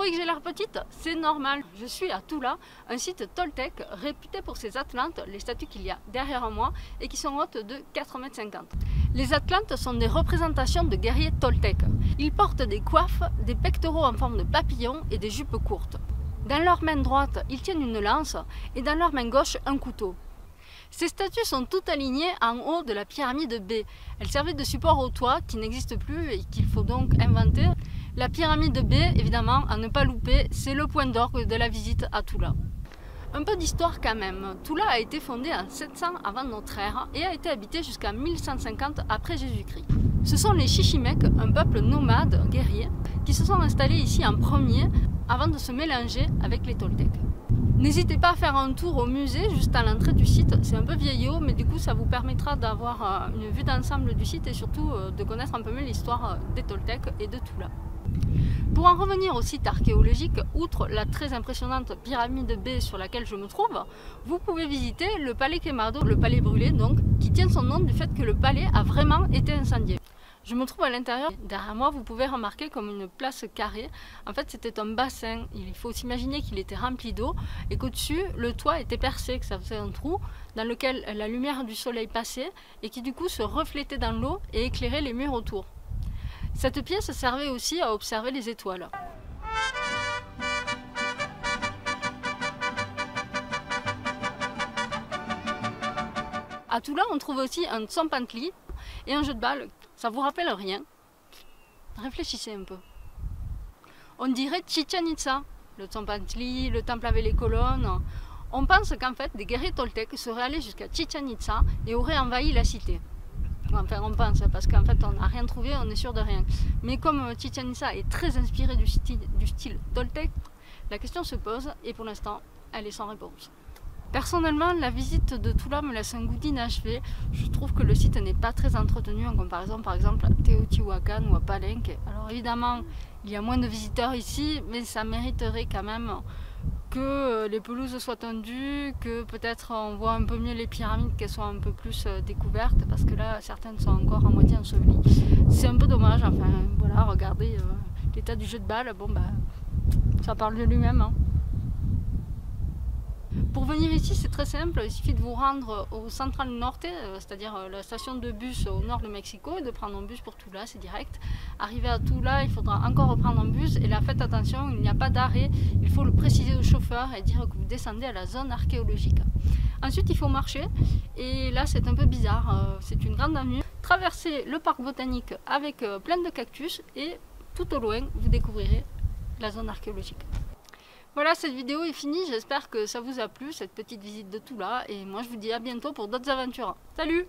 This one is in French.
trouvez que j'ai l'air petite? C'est normal. Je suis à Tula, un site Toltec réputé pour ses Atlantes, les statues qu'il y a derrière moi et qui sont hautes de 4,50 m. Les Atlantes sont des représentations de guerriers Toltec. Ils portent des coiffes, des pectoraux en forme de papillon et des jupes courtes. Dans leur main droite, ils tiennent une lance et dans leur main gauche, un couteau. Ces statues sont toutes alignées en haut de la pyramide B. Elles servaient de support au toit qui n'existe plus et qu'il faut donc inventer. La pyramide B, évidemment, à ne pas louper, c'est le point d'orgue de la visite à Tula. Un peu d'histoire quand même. Tula a été fondée en 700 avant notre ère et a été habitée jusqu'à 1150 après Jésus-Christ. Ce sont les Chichimecs, un peuple nomade, guerrier, qui se sont installés ici en premier avant de se mélanger avec les Toltecs. N'hésitez pas à faire un tour au musée juste à l'entrée du site, c'est un peu vieillot mais du coup ça vous permettra d'avoir une vue d'ensemble du site et surtout de connaître un peu mieux l'histoire des Toltecs et de Tula. Pour en revenir au site archéologique, outre la très impressionnante pyramide B sur laquelle je me trouve, vous pouvez visiter le palais Quemado, le palais brûlé donc, qui tient son nom du fait que le palais a vraiment été incendié. Je me trouve à l'intérieur. Derrière moi, vous pouvez remarquer comme une place carrée. En fait, c'était un bassin. Il faut s'imaginer qu'il était rempli d'eau et qu'au-dessus, le toit était percé, que ça faisait un trou dans lequel la lumière du soleil passait et qui du coup se reflétait dans l'eau et éclairait les murs autour. Cette pièce servait aussi à observer les étoiles. À Tula, on trouve aussi un tsompantli et un jeu de balle. Ça vous rappelle rien? Réfléchissez un peu. On dirait Chichen Itza, le tsompantli, le temple avec les colonnes. On pense qu'en fait, des guerriers toltecs seraient allés jusqu'à Chichen Itza et auraient envahi la cité. Enfin, on pense, parce qu'en fait, on n'a rien trouvé, on est sûr de rien. Mais comme Chichen Itza est très inspiré du style toltec, la question se pose et pour l'instant, elle est sans réponse. Personnellement, la visite de Tula me laisse un goût d'inachevé. Je trouve que le site n'est pas très entretenu en comparaison par exemple à Teotihuacan ou à Palenque. Alors évidemment, il y a moins de visiteurs ici, mais ça mériterait quand même que les pelouses soient tendues, que peut-être on voit un peu mieux les pyramides, qu'elles soient un peu plus découvertes, parce que là, certaines sont encore à moitié ensevelies. C'est un peu dommage, enfin voilà, regardez l'état du jeu de balle, bon bah, ça parle de lui-même. Hein. Pour venir ici, c'est très simple, il suffit de vous rendre au Central Norte, c'est-à-dire la station de bus au nord de Mexico, et de prendre un bus pour Tula, c'est direct. Arrivé à Tula, il faudra encore reprendre un bus, et là faites attention, il n'y a pas d'arrêt, il faut le préciser au chauffeur et dire que vous descendez à la zone archéologique. Ensuite, il faut marcher, et là c'est un peu bizarre, c'est une grande avenue. Traversez le parc botanique avec plein de cactus, et tout au loin, vous découvrirez la zone archéologique. Voilà, cette vidéo est finie, j'espère que ça vous a plu, cette petite visite de Tula, et moi je vous dis à bientôt pour d'autres aventures. Salut!